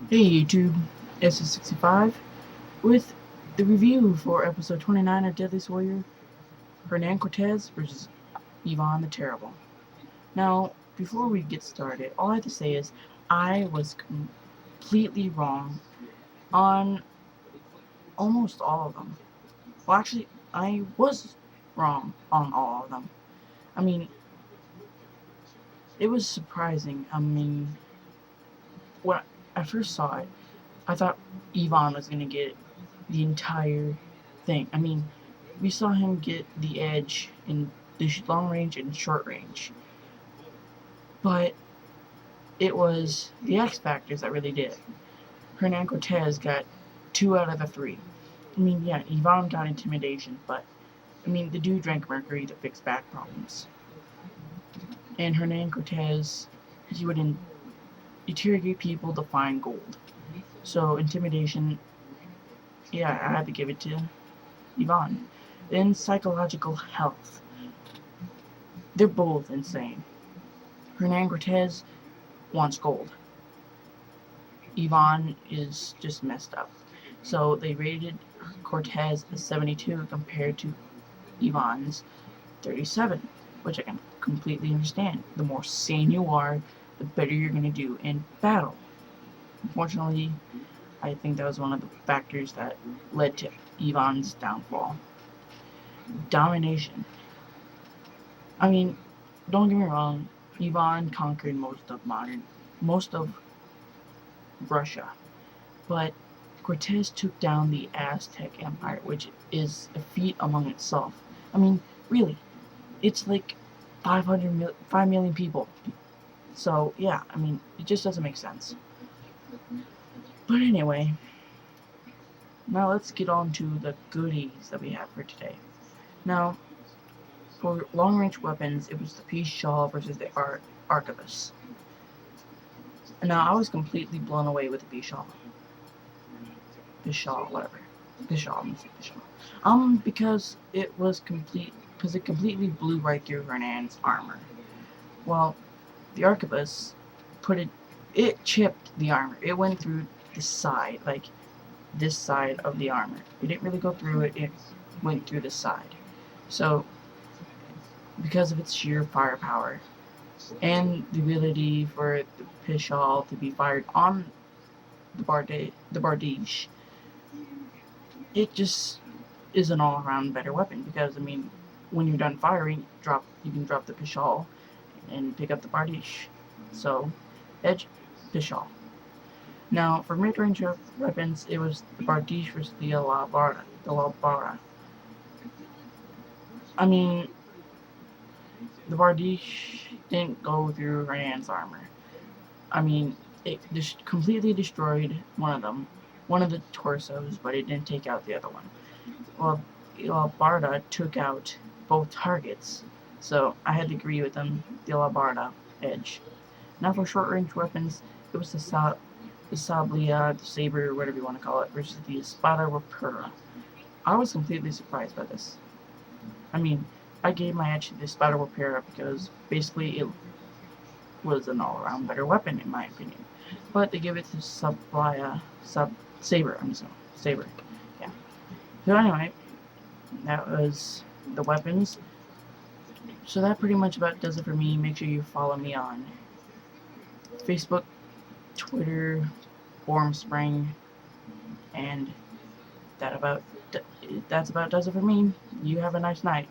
Hey YouTube, SS65 with the review for episode 29 of Deadliest Warrior, Hernan Cortez versus Yvonne the Terrible. Now, before we get started, all I have to say is I was completely wrong on almost all of them. Well, actually, I was wrong on all of them. I mean, it was surprising. When I first saw it, I thought Yvonne was going to get the entire thing. We saw him get the edge in the long range and short range, but it was the X factors that really did it. Hernan Cortez got 2 out of the 3. Yeah, Yvonne got intimidation, but the dude drank mercury to fix back problems. And Hernan Cortez, he would interrogate people to find gold. So intimidation, yeah, I had to give it to Yvonne. Then psychological health. They're both insane. Hernan Cortez wants gold. Yvonne is just messed up. So they rated Cortez a 72 compared to Yvonne's 37, which I can completely understand. The more sane you are, the better you're going to do in battle. Unfortunately, I think that was one of the factors that led to Yvonne's downfall. Domination. I mean, don't get me wrong, Yvonne conquered most of Russia, but Cortez took down the Aztec Empire, which is a feat among itself. Really, it's like 5 million people. So, yeah, it just doesn't make sense. But anyway, now let's get on to the goodies that we have for today. Now, for long-range weapons, it was the Peace Shawl versus the Arquebus. Now, I was completely blown away with the Peace Shawl. Whatever. Because it completely blew right through Hernan's armor. Well, the Arquebus it chipped the armor. It went through the side, like this side of the armor. It didn't really go through it, it went through the side. So, because of its sheer firepower, and the ability for the pistol to be fired on the bardiche, it just is an all-around better weapon. Because when you're done firing, you can drop the pistol and pick up the bardiche. So, edge pistol. Now, for mid-range weapons, it was the bardiche versus the alabarda. The bardiche didn't go through Hernan's armor. It just completely destroyed one of the torsos, but it didn't take out the other one. Well, Barda took out both targets, so I had to agree with them, the Barda edge. Now for short-range weapons, it was the Sablia, the Saber, whatever you want to call it, versus the Espada Rapura. I was completely surprised by this. I gave my edge to the Espada Rapura because basically it was an all-around better weapon in my opinion. But they give it to Saber. Saber. Yeah. So anyway, that was the weapons. So that pretty much about does it for me. Make sure you follow me on Facebook, Twitter, Formspring, and that's about does it for me. You have a nice night.